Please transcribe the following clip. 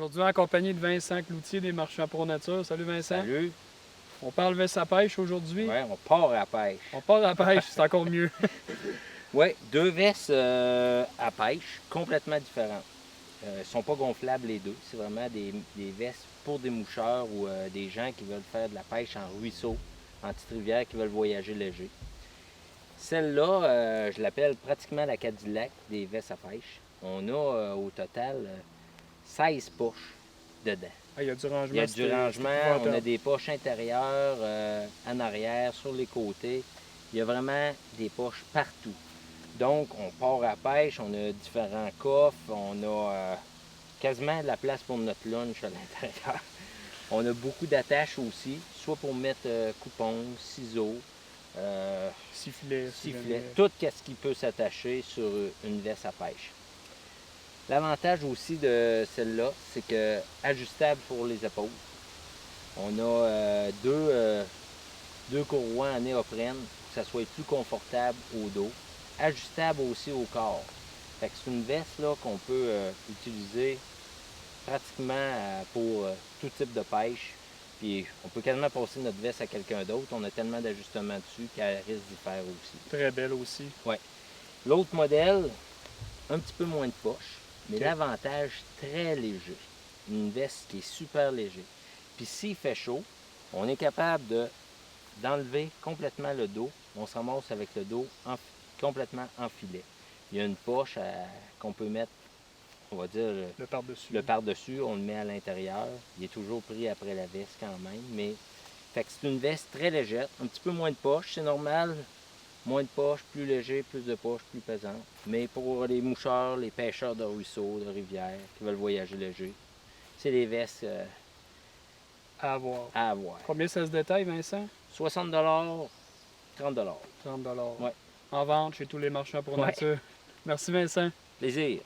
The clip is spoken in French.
Aujourd'hui en compagnie de Vincent Cloutier des Marchands Pro Nature. Salut Vincent. Salut. On parle veste à pêche aujourd'hui. Ouais, on part à la pêche. On part à la pêche, c'est encore mieux. Oui, deux vestes à pêche complètement différentes. Ils ne sont pas gonflables les deux. C'est vraiment des vestes pour des moucheurs ou des gens qui veulent faire de la pêche en ruisseau, en petite rivière, qui veulent voyager léger. Celle-là, je l'appelle pratiquement la Cadillac des vestes à pêche. On a au total 16 poches dedans. Ah, il y a du rangement. Il y a du rangement, c'est on a épouvantable. des poches intérieures, en arrière, sur les côtés. Il y a vraiment des poches partout. Donc, on part à la pêche, on a différents coffres, on a quasiment de la place pour notre lunch à l'intérieur. On a beaucoup d'attaches aussi, soit pour mettre coupons, ciseaux, Sifflet. sifflets, tout ce qui peut s'attacher sur une veste à pêche. L'avantage aussi de celle-là, c'est que ajustable pour les épaules. On a deux courroies en néoprène pour que ça soit plus confortable au dos. Ajustable aussi au corps. Fait que c'est une veste là, qu'on peut utiliser pratiquement pour tout type de pêche. Puis on peut quasiment passer notre veste à quelqu'un d'autre. On a tellement d'ajustements dessus qu'elle risque d'y faire aussi. Très belle aussi. L'autre modèle, un petit peu moins de poche, mais Ok. l'avantage, très léger. Une veste qui est super léger. Puis s'il fait chaud, on est capable d'enlever complètement le dos. On se ramasse avec le dos complètement enfilé. Il y a une poche qu'on peut mettre, on va dire, Le par-dessus. le par-dessus. On le met à l'intérieur. Il est toujours pris après la veste quand même. Mais fait que c'est une veste très légère. Un petit peu moins de poche, c'est normal. Moins de poches, plus léger, plus de poches, plus pesant. Mais pour les moucheurs, les pêcheurs de ruisseaux, de rivières, qui veulent voyager léger, c'est des vestes À avoir. à avoir. Combien ça se détaille, Vincent? 60 30 30 Ouais. En vente chez tous les marchands pour Ouais. nature. Merci Vincent. Plaisir.